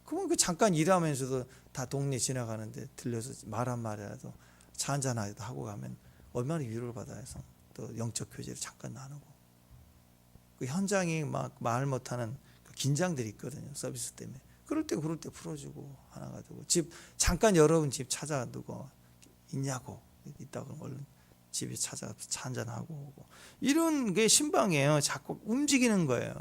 그러면 그 잠깐 일하면서도 다 동네 지나가는데 들려서 말 한마디라도 차 한잔 하고 가면 얼마나 위로를 받아요. 또 영적 교제를 잠깐 나누고. 그 현장이 막 말 못하는 그 긴장들이 있거든요, 서비스 때문에. 그럴 때 풀어주고 하나가 되고, 집 잠깐 여러분 집 찾아두고 있냐고, 있다고 그러면 얼른 집에 찾아가서 차 한잔 하고 오고. 이런 게 신방이에요. 자꾸 움직이는 거예요.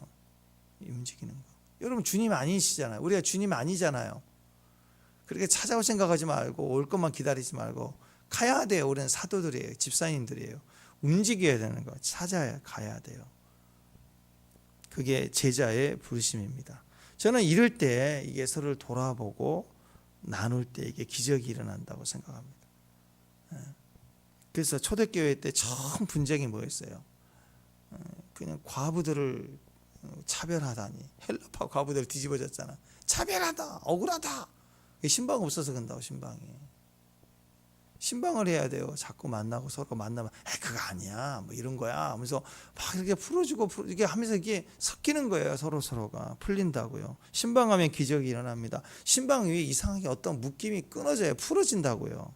움직이는 거. 여러분 주님 아니시잖아요. 우리가 주님 아니잖아요. 그렇게 찾아올 생각하지 말고 올 것만 기다리지 말고 가야 돼요. 우리는 사도들이에요. 집사님들이에요. 움직여야 되는 거. 찾아야 가야 돼요. 그게 제자의 부르심입니다. 저는 이럴 때 이게 서로를 돌아보고 나눌 때 이게 기적이 일어난다고 생각합니다. 그래서 초대교회 때 처음 분쟁이 뭐였어요? 그냥 과부들을 차별하다니. 헬라파 과부들 뒤집어졌잖아. 차별하다, 억울하다. 신방 없어서 그런다고. 신방을 해야 돼요. 자꾸 만나고 서로 만나면 그거 아니야, 뭐 이런 거야 하면서 막 이렇게 풀어주고 이렇게 하면서 이게 섞이는 거예요. 서로가 풀린다고요. 신방하면 기적이 일어납니다. 신방 위에 이상하게 어떤 묶임이 끊어져요. 풀어진다고요.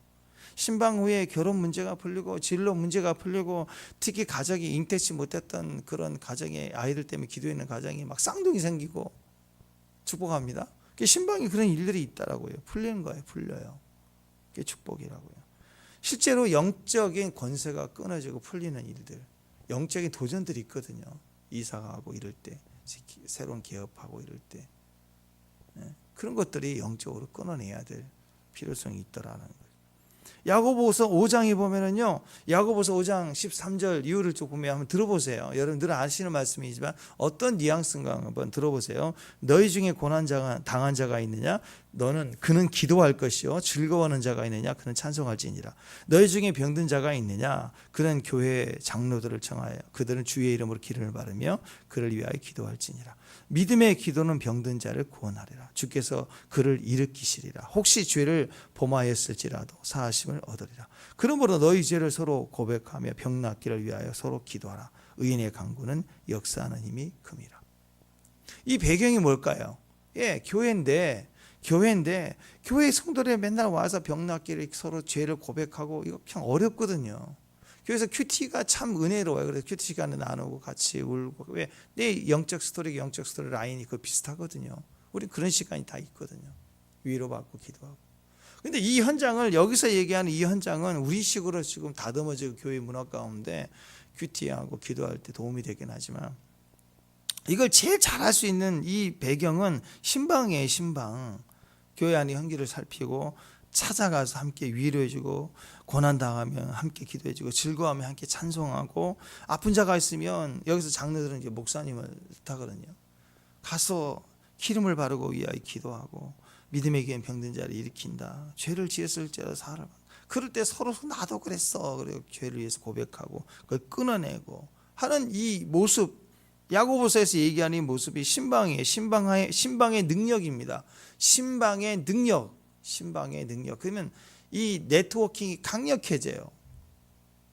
신방 후에 결혼 문제가 풀리고 진로 문제가 풀리고, 특히 가정이 잉태치 못했던 그런 가정의 아이들 때문에 기도했는 가정이 막 쌍둥이 생기고 축복합니다. 신방이 그런 일들이 있다라고요. 풀리는 거예요. 풀려요. 그게 축복이라고요. 실제로 영적인 권세가 끊어지고 풀리는 일들, 영적인 도전들이 있거든요. 이사가고 이럴 때, 새로운 개업하고 이럴 때, 그런 것들이 영적으로 끊어내야 될 필요성이 있더라는 거예요. 야고보서 5장에 보면은요, 야고보서 5장 13절 이유를 조금 한번 들어보세요. 여러분들은 아시는 말씀이지만 어떤 뉘앙스인가 한번 들어보세요. 너희 중에 당한 자가 있느냐? 그는 기도할 것이요. 즐거워하는 자가 있느냐? 그는 찬송할지니라. 너희 중에 병든 자가 있느냐? 그는 교회 장로들을 청하여 그들은 주의 이름으로 기름을 바르며 그를 위하여 기도할지니라. 믿음의 기도는 병든 자를 구원하리라. 주께서 그를 일으키시리라. 혹시 죄를 범하였을지라도 사하심을 얻으리라. 그러므로 너희 죄를 서로 고백하며 병 낫기를 위하여 서로 기도하라. 의인의 간구는 역사하는 힘이 큼이라. 이 배경이 뭘까요? 교회인데 교회 성도들이 맨날 와서 병 낫기를 서로 죄를 고백하고, 이거 그냥 어렵거든요. 그래서 큐티가 참 은혜로워요. 그래서 큐티 시간을 나누고 같이 울고. 왜? 내 영적 스토리 라인이 그 비슷하거든요. 우리 그런 시간이 다 있거든요. 위로받고 기도하고. 근데 이 현장을, 여기서 얘기하는 이 현장은 우리식으로 지금 다듬어지고 교회 문화 가운데 큐티하고 기도할 때 도움이 되긴 하지만, 이걸 제일 잘할 수 있는 이 배경은 신방이에요. 신방. 교회 안의 현기를 살피고 찾아가서 함께 위로해주고, 고난당하면 함께 기도해주고, 즐거워하면 함께 찬송하고, 아픈 자가 있으면 여기서 장로들은 이제 목사님을 뜻하거든요. 가서 기름을 바르고 위하여 기도하고, 믿음의 기름 병든 자를 일으킨다. 죄를 지었을지라도 사하라. 그럴 때 서로 나도 그랬어. 그리고 죄를 위해서 고백하고 그걸 끊어내고 하는 이 모습, 야고보서에서 얘기하는 이 모습이 신방이에요. 신방의 능력입니다. 신방의 능력. 그러면 이 네트워킹이 강력해져요.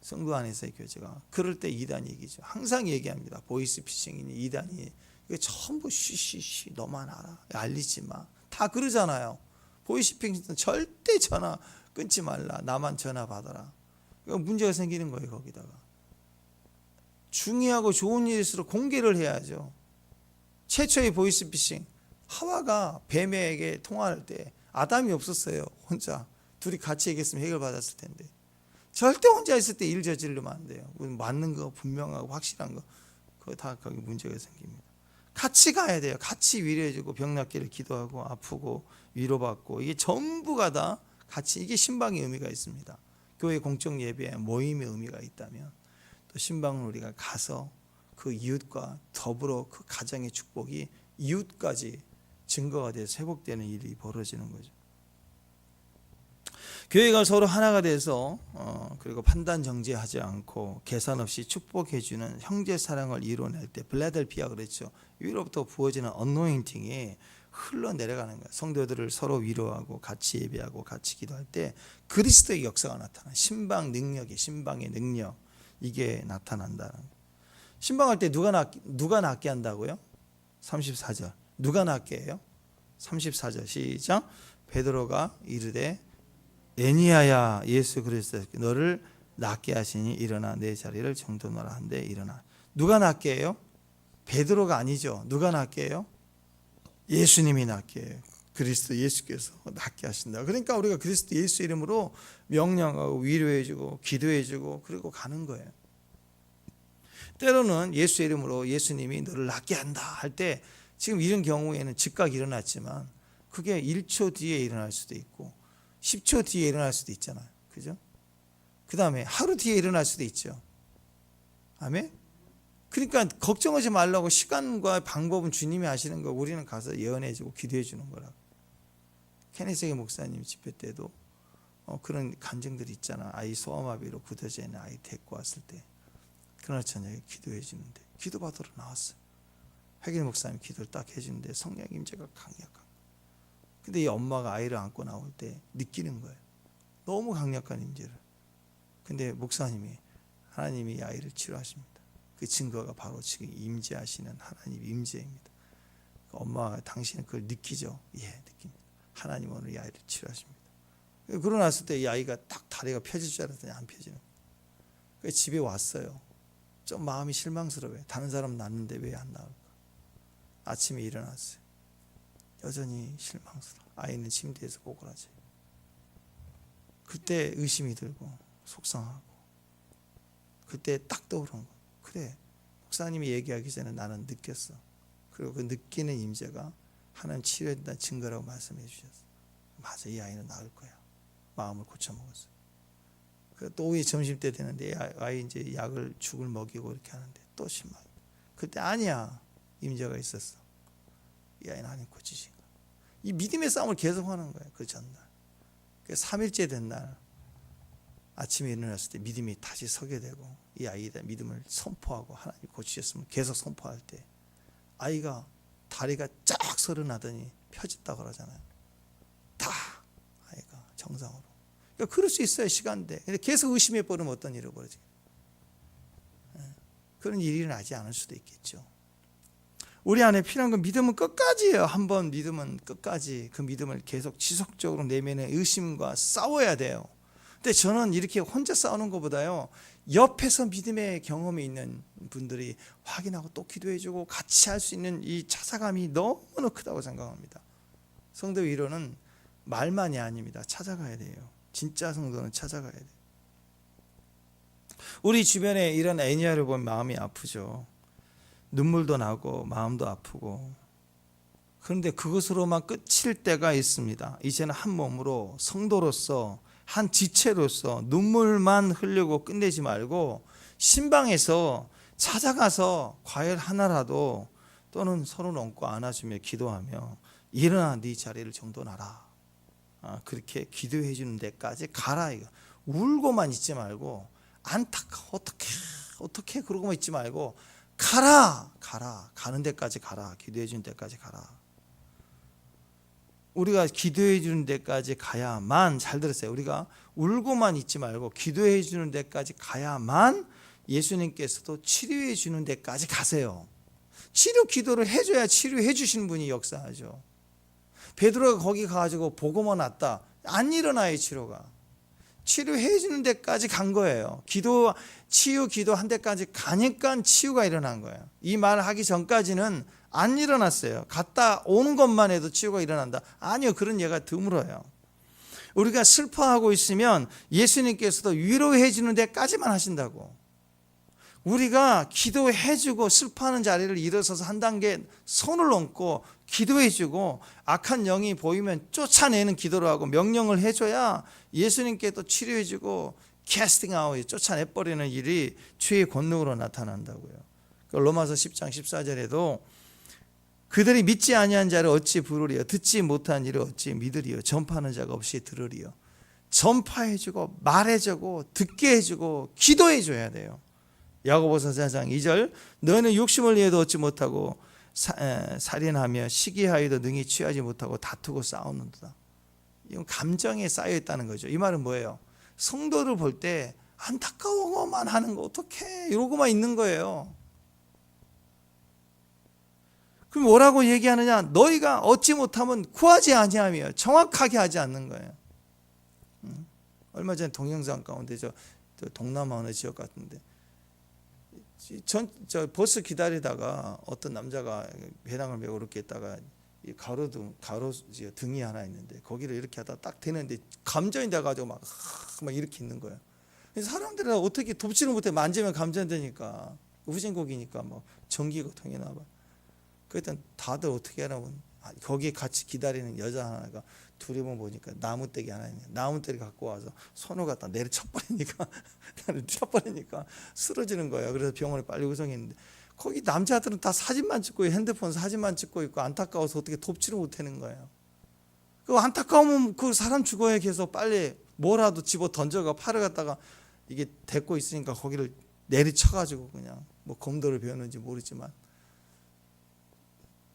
성도 안에서의 교제가. 그럴 때 이단 얘기죠. 항상 얘기합니다. 보이스피싱이니 이단이, 이거 전부 쉬 너만 알아, 알리지 마, 다 그러잖아요. 보이스피싱은 절대 전화 끊지 말라, 나만 전화 받아라. 문제가 생기는 거예요. 거기다가 중요하고 좋은 일일수록 공개를 해야죠. 최초의 보이스피싱, 하와가 뱀에게 통화할 때 아담이 없었어요. 혼자. 둘이 같이 얘기했으면 해결받았을 텐데. 절대 혼자 있을 때 일 저지르면 안 돼요. 맞는 거, 분명하고 확실한 거, 그거 다 거기 문제가 생깁니다. 같이 가야 돼요. 같이 위로해주고 병 낫기를 기도하고 아프고 위로받고, 이게 전부가 다 같이, 이게 신방의 의미가 있습니다. 교회 공적 예배에 모임의 의미가 있다면, 또 신방은 우리가 가서 그 이웃과 더불어 그 가정의 축복이 이웃까지 증거가 돼서 회복되는 일이 벌어지는 거죠. 교회가 서로 하나가 돼서 그리고 판단 정죄하지 않고 계산 없이 축복해주는 형제 사랑을 이뤄낼 때 빌라델피아 그랬죠. 위로부터 부어지는 어노인팅이 흘러내려가는 거예요. 성도들을 서로 위로하고 같이 예배하고 같이 기도할 때 그리스도의 역사가 나타나. 신방의 능력 이게 나타난다는 거예요. 신방할 때 누가 낫게 한다고요? 34절 누가 낫게 해요? 34절 시작. 베드로가 이르되 에니야야 예수 그리스도 너를 낫게 하시니 일어나 내 자리를 정돈하라 한데 일어나. 누가 낫게 해요? 베드로가 아니죠. 누가 낫게 해요? 예수님이 낫게 해요. 그리스도 예수께서 낫게 하신다. 그러니까 우리가 그리스도 예수 이름으로 명령하고 위로해주고 기도해주고 그리고 가는 거예요. 때로는 예수 이름으로 예수님이 너를 낫게 한다 할 때 지금 이런 경우에는 즉각 일어났지만 그게 1초 뒤에 일어날 수도 있고 10초 뒤에 일어날 수도 있잖아요. 그죠? 그 다음에 하루 뒤에 일어날 수도 있죠. 아멘? 그러니까 걱정하지 말라고. 시간과 방법은 주님이 하시는 거, 우리는 가서 예언해주고 기도해주는 거라고. 케네세기 목사님 집회 때도 그런 간증들이 있잖아. 아이 소아마비로 굳어져 있는 아이 데리고 왔을 때 그날 저녁에 기도해주는데 기도받으러 나왔어요. 회계 목사님 기도를 딱 해주는데 성령 임재가 강력한. 근데 이 엄마가 아이를 안고 나올 때 느끼는 거예요. 너무 강력한 임재를. 근데 목사님이 하나님이 이 아이를 치료하십니다. 그 증거가 바로 지금 임재하시는 하나님 임재입니다. 엄마가 당신은 그걸 느끼죠? 예, 느낍니다. 하나님 오늘 이 아이를 치료하십니다. 그러고 났을 때 이 아이가 딱 다리가 펴질 줄 알았더니 안 펴지는 거예요. 집에 왔어요. 좀 마음이 실망스러워요. 다른 사람 낳는데 왜 안 나올까? 아침에 일어났어요. 여전히 실망스러워. 아이는 침대에서 오그라져요. 그때 의심이 들고 속상하고 그때 딱 떠오른 거. 그래, 목사님이 얘기하기 전에 나는 느꼈어. 그리고 그 느끼는 임재가 하나님 치료된다는 증거라고 말씀해 주셨어. 맞아, 이 아이는 나을 거야. 마음을 고쳐 먹었어. 또 점심 때 되는데 아이 이제 죽을 먹이고 이렇게 하는데 또 실망. 그때 아니야, 임재가 있었어. 이 아이는 하나님 고치신 거야. 이 믿음의 싸움을 계속하는 거야. 그 전날, 3일째 된 날 아침에 일어났을 때 믿음이 다시 서게 되고 이 아이에 대한 믿음을 선포하고 하나님 고치셨으면 계속 선포할 때 아이가 다리가 쫙 서른하더니 펴졌다 그러잖아요. 다 아이가 정상으로. 그러니까 그럴 수 있어요. 시간대. 근데 계속 의심해 버리면 어떤 일이 벌어지게. 그런 일이 일어나지 않을 수도 있겠죠. 우리 안에 필요한 건 믿음은 끝까지예요. 한번 믿음은 끝까지 그 믿음을 계속 지속적으로 내면의 의심과 싸워야 돼요. 근데 저는 이렇게 혼자 싸우는 것보다요, 옆에서 믿음의 경험이 있는 분들이 확인하고 또 기도해주고 같이 할 수 있는 이 찾아감이 너무나 크다고 생각합니다. 성도 위로는 말만이 아닙니다. 찾아가야 돼요. 진짜 성도는 찾아가야 돼요. 우리 주변에 이런 애니아를 보면 마음이 아프죠. 눈물도 나고 마음도 아프고. 그런데 그것으로만 끝일 때가 있습니다. 이제는 한 몸으로 성도로서 한 지체로서 눈물만 흘리고 끝내지 말고 신방에서 찾아가서 과일 하나라도 또는 서로 얹고 안아주며 기도하며 일어나 네 자리를 정돈하라. 그렇게 기도해 주는 데까지 가라. 이거. 울고만 있지 말고 안타까워 어떻게 그러고만 있지 말고 가라. 가는 데까지 가라. 기도해 주는 데까지 가라. 우리가 기도해 주는 데까지 가야만, 잘 들었어요. 우리가 울고만 있지 말고 기도해 주는 데까지 가야만 예수님께서도 치료해 주는 데까지 가세요. 치료 기도를 해줘야 치료해 주시는 분이 역사하죠. 베드로가 거기 가가지고 보고만 왔다. 안 일어나요, 치료가. 치료해 주는 데까지 간 거예요. 치유 기도한 데까지 가니까 치유가 일어난 거예요. 이 말을 하기 전까지는 안 일어났어요. 갔다 오는 것만 해도 치유가 일어난다. 아니요, 그런 예가 드물어요. 우리가 슬퍼하고 있으면 예수님께서도 위로해 주는 데까지만 하신다고. 우리가 기도해 주고 슬퍼하는 자리를 일어서서 한 단계 손을 얹고 기도해 주고 악한 영이 보이면 쫓아내는 기도를 하고 명령을 해줘야 예수님께도 치료해 주고 캐스팅 아웃, 쫓아내버리는 일이 주의 권능으로 나타난다고요. 로마서 10장 14절에도 그들이 믿지 아니한 자를 어찌 부르리요, 듣지 못한 일을 어찌 믿으리요, 전파하는 자가 없이 들으리요. 전파해주고 말해주고 듣게 해주고 기도해줘야 돼요. 야고보서 4장 2절 너희는 욕심을 위해도 얻지 못하고 살인하며 시기하여도 능히 취하지 못하고 다투고 싸우는도다. 이건 감정에 쌓여 있다는 거죠. 이 말은 뭐예요? 성도를 볼 때 안타까워만 하는 거 어떡해 이러고만 있는 거예요. 그럼 뭐라고 얘기하느냐? 너희가 얻지 못하면 구하지 아니하며 정확하게 하지 않는 거예요. 얼마 전에 동영상 가운데 저 동남아 어느 지역 같은데 저 버스 기다리다가 어떤 남자가 배낭을 메고 이렇게 있다가 이 가로 등이 하나 있는데 거기를 이렇게 하다 딱 대는데 감전이 돼가지고 막 이렇게 있는 거예요. 사람들이 어떻게 돕지는 못해. 만지면 감전되니까 후진국이니까 뭐 전기가 통이나 봐. 그랬더니 다들 어떻게 하냐면 거기에 같이 기다리는 여자 하나가 둘이만 보니까 나무떼기 하나 있네. 나무떼기 갖고 와서 손을 갖다 내려 쳐버리니까 쓰러지는 거예요. 그래서 병원에 빨리 구성했는데 거기 남자들은 다 사진만 찍고 핸드폰 사진만 찍고 있고 안타까워서 어떻게 돕지를 못하는 거예요. 그 안타까우면 그 사람 죽어야 계속 빨리 뭐라도 집어 던져가 팔을 갖다가 이게 댔고 있으니까 거기를 내리쳐가지고 그냥 뭐 검도를 배웠는지 모르지만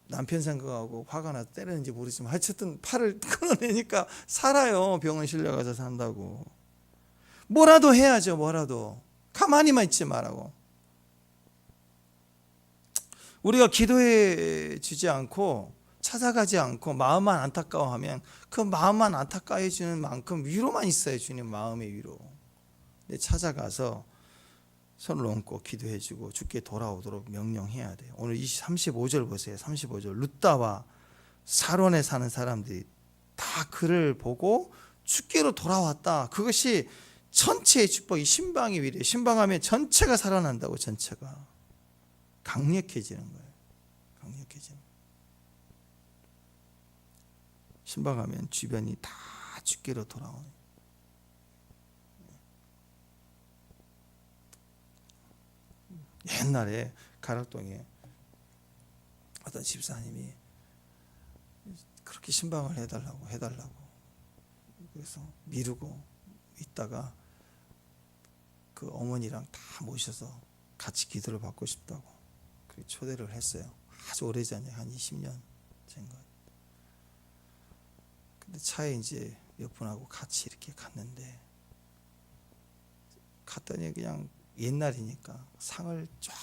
남편 생각하고 화가 나서 때렸는지 모르지만 어쨌든 팔을 끊어내니까 살아요. 병원 실려가서 산다고. 뭐라도 해야죠. 뭐라도. 가만히만 있지 말라고. 우리가 기도해 주지 않고 찾아가지 않고 마음만 안타까워하면 그 마음만 안타까워해 주는 만큼 위로만 있어요. 주님 마음의 위로. 근데 찾아가서 손을 얹고 기도해 주고 주께 돌아오도록 명령해야 돼요. 오늘 35절 보세요. 35절. 룻다와 사론에 사는 사람들이 다 그를 보고 주께로 돌아왔다. 그것이 전체의 축복이 신방의 위로예요. 신방하면 전체가 살아난다고. 전체가 강력해지는 거예요. 강력해지는. 신방하면 주변이 다 주께로 돌아오는. 옛날에 가락동에 어떤 집사님이 그렇게 신방을 해달라고 그래서 미루고 있다가 그 어머니랑 다 모셔서 같이 기도를 받고 싶다고 그 초대를 했어요. 아주 오래전에 한 20년 전인가. 근데 차에 이제 몇 분하고 같이 이렇게 갔더니 그냥 옛날이니까 상을 쫙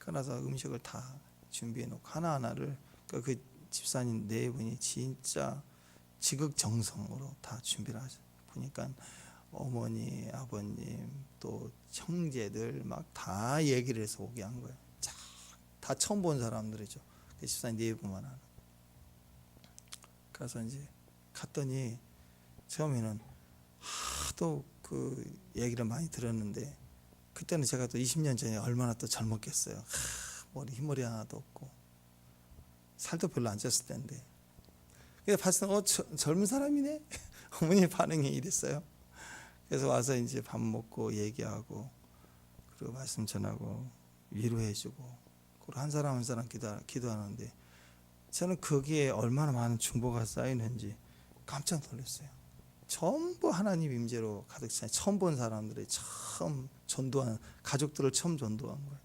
꺼내서 음식을 다 준비해 놓고 하나하나를 그 집사님 네 분이 진짜 지극정성으로 다 준비를 하죠. 보니까 어머니, 아버님 또 형제들 막 다 얘기를 해서 오게 한 거예요. 다 처음 본 사람들이죠. 그 집사님 네 분만 하나. 그래서 이제 갔더니 처음에는 하도 그 얘기를 많이 들었는데 그때는 제가 또 20년 전에 얼마나 또 젊었겠어요. 흰머리 하나도 없고 살도 별로 안 쪘을 텐데. 그래서 봤을 때 젊은 사람이네. 어머니 반응이 이랬어요. 그래서 와서 이제 밥 먹고 얘기하고 그리고 말씀 전하고 위로해주고 그리고 한 사람 한 사람 기도하는데 저는 거기에 얼마나 많은 중보가 쌓이는지 깜짝 놀랐어요. 전부 하나님 임재로 가득 차. 처음 본 사람들이 처음 전도한 가족들을 처음 전도한 거예요.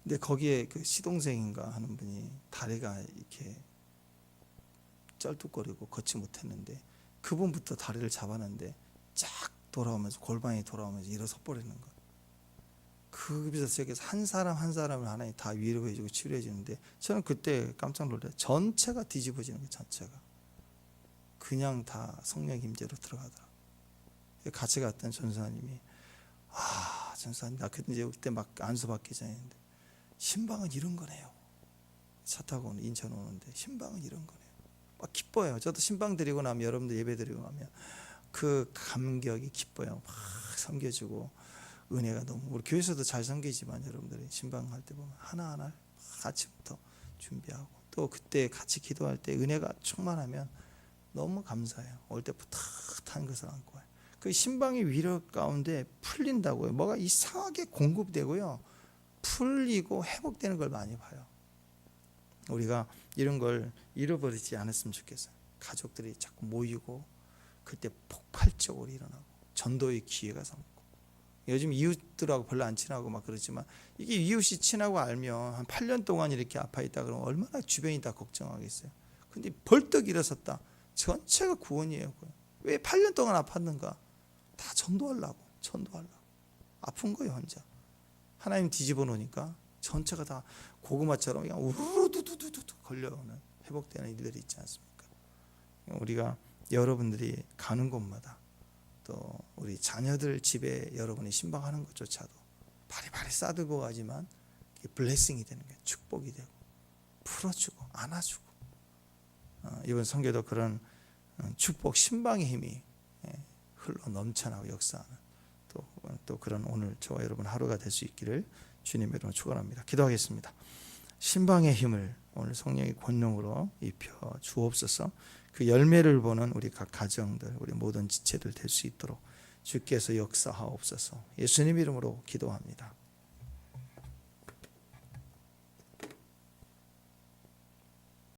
근데 거기에 그 시동생인가 하는 분이 다리가 이렇게 쩔뚝거리고 걷지 못했는데 그분부터 다리를 잡았는데 쫙 돌아오면서 골반이 돌아오면서 일어서 버리는 거예요. 그래서 저기서 한 사람 한 사람을 하나님 다 위로해주고 치료해주는데 저는 그때 깜짝 놀랐어요. 전체가 뒤집어지는 거예요. 전체가. 그냥 다 성령 임재로 들어가더라고요. 같이 갔던 전사님이 전사님 나 그때 막 안수 받기 전인데 신방은 이런 거네요. 차 타고 인천 오는데 신방은 이런 거네요. 막 기뻐요. 저도 신방 드리고 나면 여러분들 예배 드리고 나면 그 감격이 기뻐요. 막 섬겨주고 은혜가 너무 우리 교회에서도 잘 섬기지만 여러분들이 신방할 때 보면 하나하나 아침부터 준비하고 또 그때 같이 기도할 때 은혜가 충만하면 너무 감사해요. 올 때 풋한 것을 안고 와요. 그 신방의 위로 가운데 풀린다고요. 뭐가 이상하게 공급되고요. 풀리고 회복되는 걸 많이 봐요. 우리가 이런 걸 잃어버리지 않았으면 좋겠어요. 가족들이 자꾸 모이고 그때 폭발적으로 일어나고 전도의 기회가 삼고 요즘 이웃들하고 별로 안 친하고 막 그러지만 이게 이웃이 친하고 알면 한 8년 동안 이렇게 아파 있다 그러면 얼마나 주변이 다 걱정하겠어요. 근데 벌떡 일어섰다. 전체가 구원이에요. 왜 8년 동안 아팠는가? 다 전도하려고. 아픈 거예요 혼자. 하나님 뒤집어 놓으니까 전체가 다 고구마처럼 그냥 우르르두두두두 걸려오는 회복되는 일들이 있지 않습니까? 우리가 여러분들이 가는 곳마다 또 우리 자녀들 집에 여러분이 신방하는 것조차도 바리바리 싸들고 가지만 블레싱이 되는 거예요. 축복이 되고 풀어주고 안아주고 이번 선교도 그런 축복 신방의 힘이 흘러 넘쳐나고 역사하는 또 그런 오늘 저와 여러분 하루가 될 수 있기를 주님의 이름으로 축원합니다. 기도하겠습니다. 신방의 힘을 오늘 성령의 권능으로 입혀 주옵소서. 그 열매를 보는 우리 각 가정들, 우리 모든 지체들 될 수 있도록 주께서 역사하옵소서. 예수님 이름으로 기도합니다.